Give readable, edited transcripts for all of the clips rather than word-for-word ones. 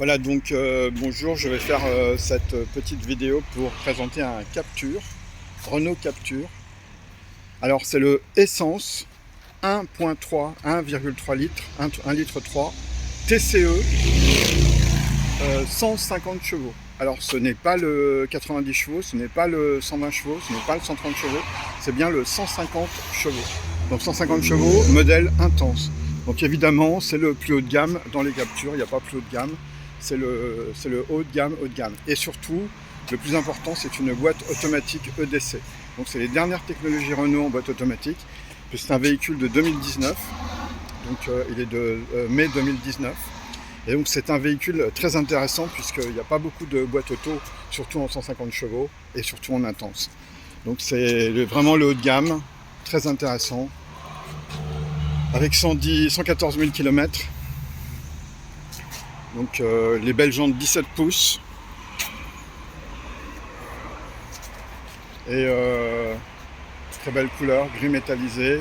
Voilà donc bonjour, je vais faire cette petite vidéo pour présenter un Captur, Renault Captur. Alors c'est le Essence 1.3, 1,3 litres, 1 litre 3, TCE, 150 chevaux. Alors ce n'est pas le 90 chevaux, ce n'est pas le 120 chevaux, ce n'est pas le 130 chevaux, c'est bien le 150 chevaux. Donc 150 chevaux, modèle intense. Donc évidemment c'est le plus haut de gamme dans les Captures, il n'y a pas plus haut de gamme. C'est le haut de gamme, haut de gamme. Et surtout, le plus important, c'est une boîte automatique EDC. Donc c'est les dernières technologies Renault en boîte automatique. C'est un véhicule de 2019, donc il est de mai 2019. Et donc c'est un véhicule très intéressant puisqu'il n'y a pas beaucoup de boîtes auto, surtout en 150 chevaux et surtout en intense. Donc c'est vraiment le haut de gamme, très intéressant, avec 114 000 km. Donc les belles jantes 17 pouces et très belle couleur, gris métallisé,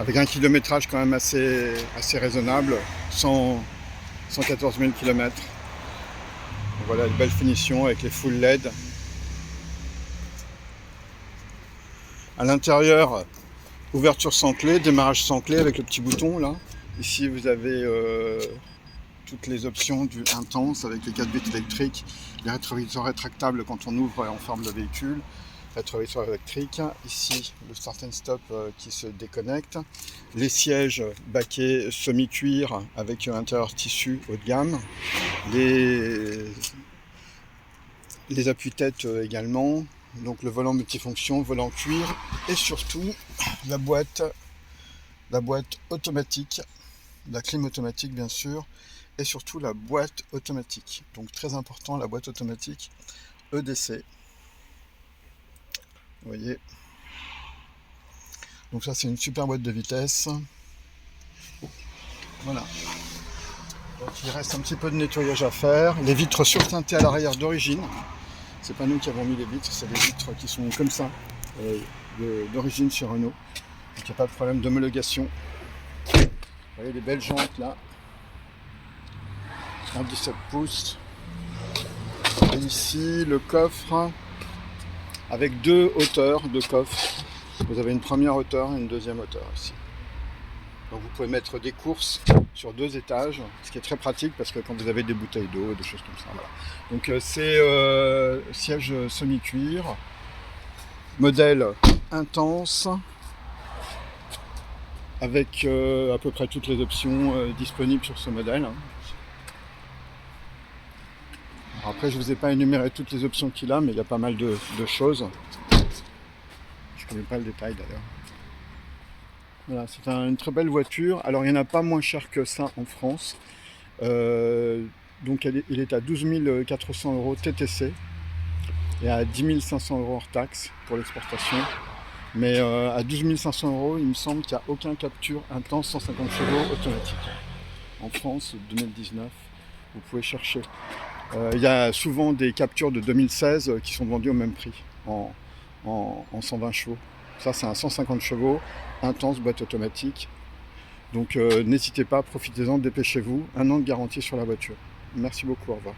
avec un kilométrage quand même assez raisonnable, 114 000 km. Voilà une belle finition avec les full LED. À l'intérieur, ouverture sans clé, démarrage sans clé avec le petit bouton là. Ici vous avez toutes les options du intense avec les 4 vitres électriques, les rétroviseurs rétractables quand on ouvre et on ferme le véhicule, rétroviseurs électriques, ici le start and stop qui se déconnecte, les sièges baquets semi-cuir avec intérieur tissu haut de gamme, les appuis-têtes également, donc le volant multifonction, volant cuir et surtout la boîte automatique, la clim automatique bien sûr, et surtout la boîte automatique. Donc très important, la boîte automatique EDC. Vous voyez. Donc ça c'est une super boîte de vitesse. Voilà. Donc il reste un petit peu de nettoyage à faire. Les vitres surteintées à l'arrière d'origine. C'est pas nous qui avons mis les vitres, c'est les vitres qui sont comme ça, d'origine chez Renault. Donc il n'y a pas de problème d'homologation. Vous voyez les belles jantes là. Un 17 pouces. Et ici le coffre avec deux hauteurs de coffre. Vous avez une première hauteur et une deuxième hauteur ici. Donc vous pouvez mettre des courses sur 2 étages, ce qui est très pratique parce que quand vous avez des bouteilles d'eau, des choses comme ça. Voilà. Donc c'est siège semi-cuir, modèle intense, avec à peu près toutes les options disponibles sur ce modèle. Après, je ne vous ai pas énuméré toutes les options qu'il a, mais il y a pas mal de choses. Je ne connais pas le détail d'ailleurs. Voilà, c'est une très belle voiture. Alors, il n'y en a pas moins cher que ça en France. Donc, il est à 12 400 € TTC et à 10 500 € hors taxe pour l'exportation. Mais à 12 500 €, il me semble qu'il n'y a aucun Captur intense 150 chevaux automatique. En France, 2019, vous pouvez chercher. Il y a souvent des Captures de 2016 qui sont vendues au même prix, en 120 chevaux. Ça, c'est un 150 chevaux, intense, boîte automatique. Donc n'hésitez pas, profitez-en, dépêchez-vous. 1 an de garantie sur la voiture. Merci beaucoup, au revoir.